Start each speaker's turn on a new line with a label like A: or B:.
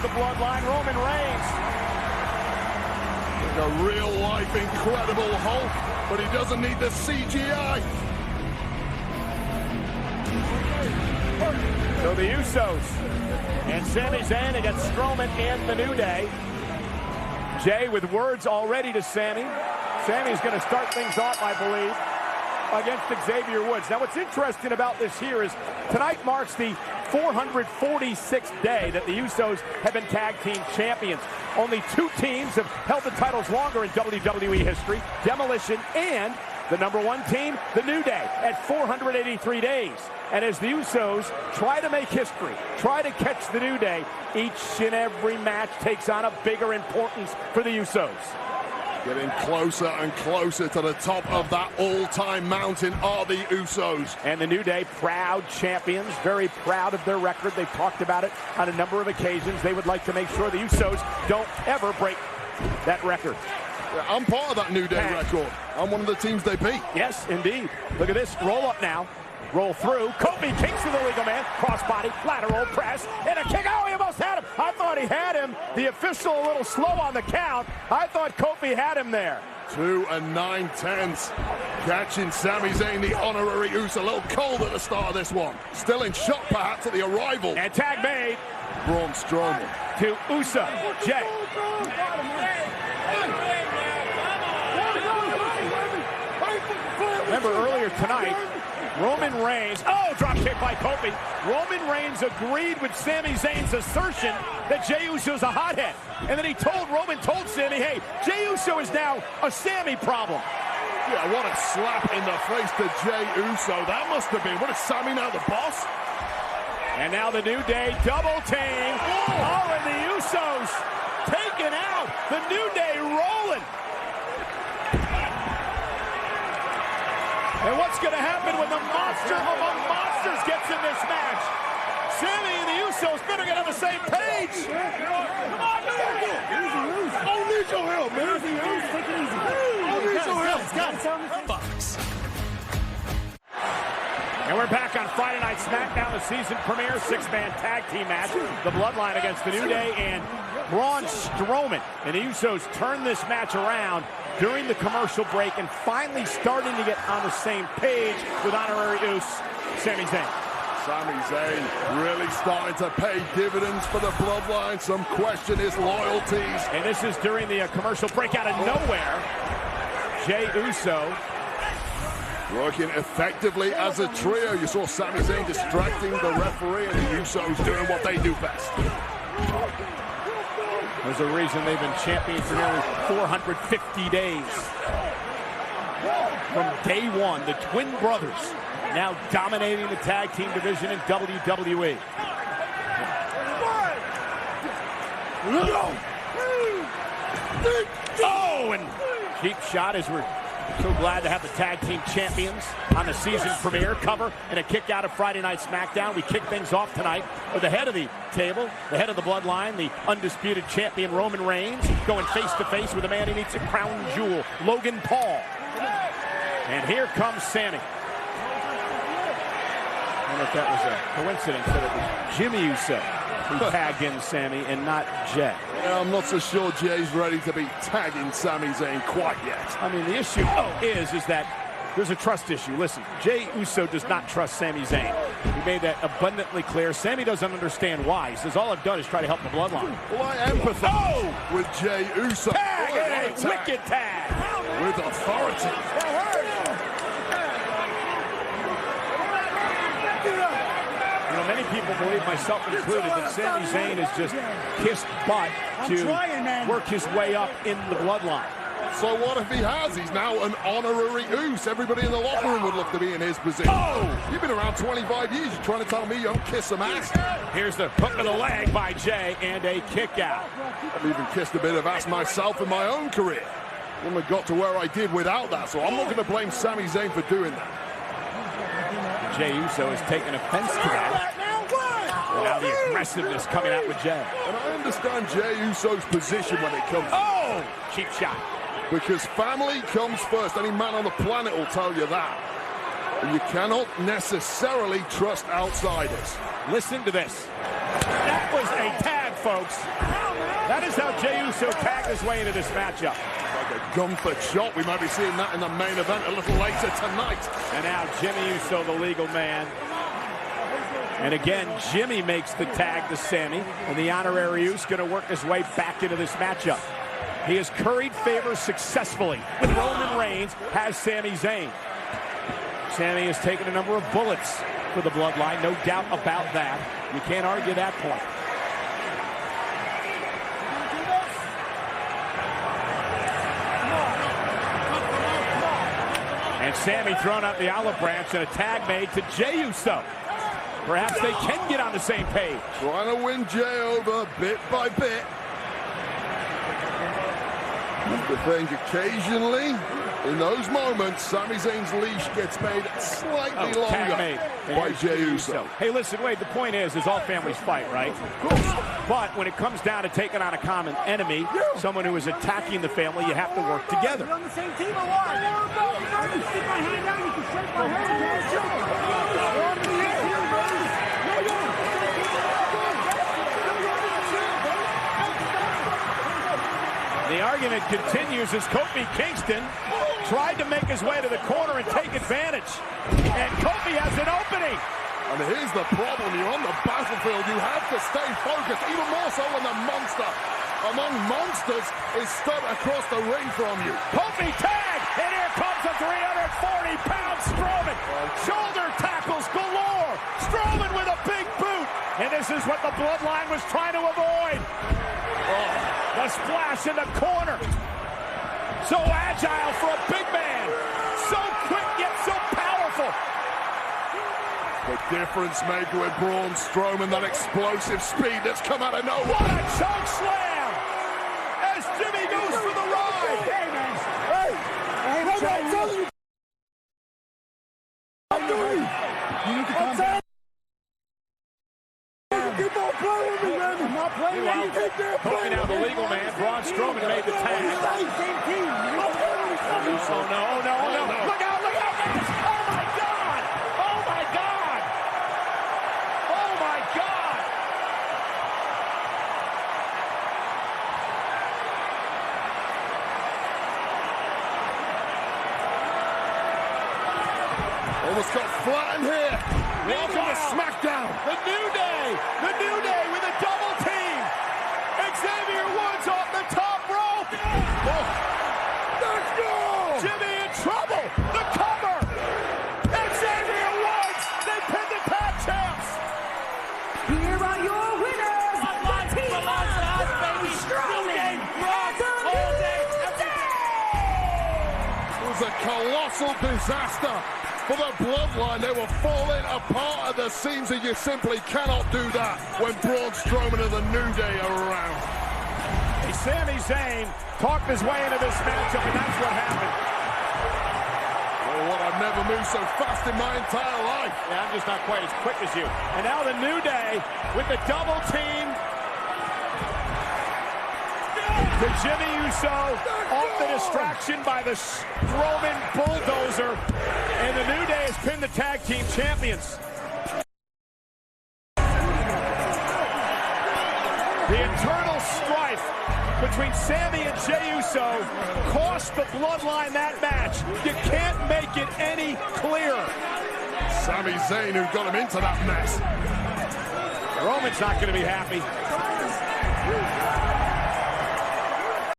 A: the bloodline, Roman Reigns.
B: A real-life incredible Hulk, but he doesn't need the CGI.
A: So the Usos and Sami Zayn against Strowman and the New Day. Jay with words already to Sami. Sami's going to start things off, I believe, against Xavier Woods. Now, what's interesting about this here is tonight marks the 446th day that the Usos have been tag team champions. Only two teams have held the titles longer in WWE history, Demolition and the #1 team, the New Day, at 483 days. And as the Usos try to make history, try to catch the New Day, each and every match takes on a bigger importance for the Usos.
B: Getting closer and closer to the top of that all-time mountain are the Usos.
A: And the New Day, proud champions, very proud of their record. They've talked about it on a number of occasions. They would like to make sure the Usos don't ever break that record.
B: Yeah, I'm part of that New Day record. I'm one of the teams they beat.
A: Yes, indeed. Look at this. Roll up now. Roll through. Kofi kicks to the legal man. Crossbody, lateral press, and a kick. Oh, he almost had him. I thought he had him. The official a little slow on the count. I thought Kofi had him there.
B: 2 9/10. Catching Sami Zayn, the honorary Uso. A little cold at the start of this one. Still in shock, perhaps, at the arrival.
A: And tag made.
B: Braun Strowman.
A: To Uso. Jay. Remember earlier tonight, Roman Reigns, drop kick by Kofi. Roman Reigns agreed with Sami Zayn's assertion that Jey Uso's a hothead. And then Roman told Sami, hey, Jey Uso is now a Sami problem.
B: Yeah, what a slap in the face to Jey Uso. That must have been. What is Sami now, the boss?
A: And now the New Day double team. Oh, and the Usos taken out. The New Day rolling. And what's going to happen when the monster among monsters gets in this match? Sami and the Usos better get on the same page. Come on, man.
B: Oh, need your help, man.
C: Take it easy.
B: Oh, need your help.
C: Fox.
A: And we're back on Friday Night SmackDown, the season premiere, 6-man tag team match. The Bloodline against the New Day and Braun Strowman. And the Usos turn this match around during the commercial break and finally starting to get on the same page with honorary Us, Sami Zayn.
B: Sami Zayn really starting to pay dividends for the Bloodline. Some question his loyalties.
A: And this is during the commercial break out of nowhere. Jey Uso
B: working effectively as a trio. You saw Sami Zayn distracting the referee and the Usos doing what they do best.
A: There's a reason they've been champions for nearly 450 days. From day one, the twin brothers now dominating the tag team division in WWE. Oh, and cheap shot as we're so glad to have the tag team champions on the season premiere cover and a kick out of Friday Night SmackDown. We kick things off tonight with the head of the table, the head of the Bloodline, the undisputed champion Roman Reigns, going face-to-face with a man who needs a crown jewel, Logan Paul. And here comes Sami. I don't know if that was a coincidence that it was Jimmy Uso who tagged in Sami and not Jey.
B: Yeah, I'm not so sure Jey's ready to be tagging Sami Zayn quite yet.
A: I mean, the issue is that there's a trust issue. Listen, Jey Uso does not trust Sami Zayn. He made that abundantly clear. Sami doesn't understand why. He says, all I've done is try to help the Bloodline.
B: Well, I empathize with Jey Uso.
A: Tag, and a wicked tag.
B: With authority.
A: You know, many people believe, myself included, that Sami Zayn has just kissed butt to work his way up in the Bloodline.
B: So what if he has? He's now an honorary Uso. Everybody in the locker room would love to be in his position.
A: Oh!
B: You've been around 25 years. You're trying to tell me you don't kiss some ass?
A: Here's the hook of the leg by Jey and a kick out.
B: I've even kissed a bit of ass myself in my own career. Wouldn't have got to where I did without that, so I'm not going to blame Sami Zayn for doing that.
A: Jey Uso has taken offense to that. And now the aggressiveness coming out with Jey.
B: And I understand Jey Uso's position when it comes.
A: Oh! Cheap shot.
B: Because family comes first. Any man on the planet will tell you that. And you cannot necessarily trust outsiders.
A: Listen to this. That was a tag folks. That is how Jey Uso tagged his way into this matchup.
B: Like a Gunther shot. We might be seeing that in the main event a little later tonight.
A: And now Jimmy Uso, the legal man. And again, Jimmy makes the tag to Sami, and the honorary Uso going to work his way back into this matchup. He has curried favor successfully with Roman Reigns, has Sami Zayn. Sami has taken a number of bullets for the Bloodline, no doubt about that. You can't argue that point. And Sami throwing out the olive branch and a tag made to Jey Uso. Perhaps they can get on the same page.
B: Trying to win Jey over bit by bit. The thing, occasionally, in those moments, Sami Zayn's leash gets made slightly longer by Jey Uso.
A: Hey, listen, Wade, the point is all families fight, right? But when it comes down to taking on a common enemy, someone who is attacking the family, you have to work together.
C: You're on the same team or what? You stick my hand out, you can shake my hand.
A: The argument continues as Kofi Kingston tried to make his way to the corner and take advantage. And Kofi has an opening.
B: And here's the problem. You're on the battlefield. You have to stay focused, even more so when the monster among monsters is stood across the ring from you.
A: Kofi tag, and here comes a 340-pound Strowman. Shoulder tackles galore. Strowman with a big boot. And this is what the Bloodline was trying to avoid. The splash in the corner. So agile for a big man. So quick yet so powerful.
B: The difference maker with Braun Strowman, that explosive speed that's come out of nowhere.
A: What a choke slam! As Jimmy goes for the ride.
C: Hey, man. Hey, what am I telling you? I'm doing. You need to calm down. Keep on playing with me, man. I'm not playing with you.
A: Poking out the legal man. Braun Strowman made the tag.
C: Same team.
A: Oh no, oh no, oh no. Look out, look out. Oh my God. Oh my God. Oh my God.
B: Almost got flattened here. Welcome to SmackDown.
A: The New Day with a double team. Xavier Woods off the top rope.
B: Oh. Let's go!
A: Jimmy in trouble. The cover. Xavier Woods. They pin the tag champs.
C: Here are your winners. The team of Strowman.
A: All day, every day.
B: It was a colossal disaster for the Bloodline. They were falling apart at the seams, and you simply cannot do that when Braun Strowman and the New Day are around.
A: Sami Zayn talked his way into this matchup, and that's what happened.
B: Oh, what, I've never moved so fast in my entire life.
A: Yeah, I'm just not quite as quick as you. And now the New Day with the double team. To Jimmy Uso off the distraction by the Strowman bulldozer. And the New Day has pinned the tag team champions. The internal strife between Sami and Jey Uso cost the Bloodline that match. You can't make it any clearer.
B: Sami Zayn, who got him into that mess.
A: Roman's not going to be happy.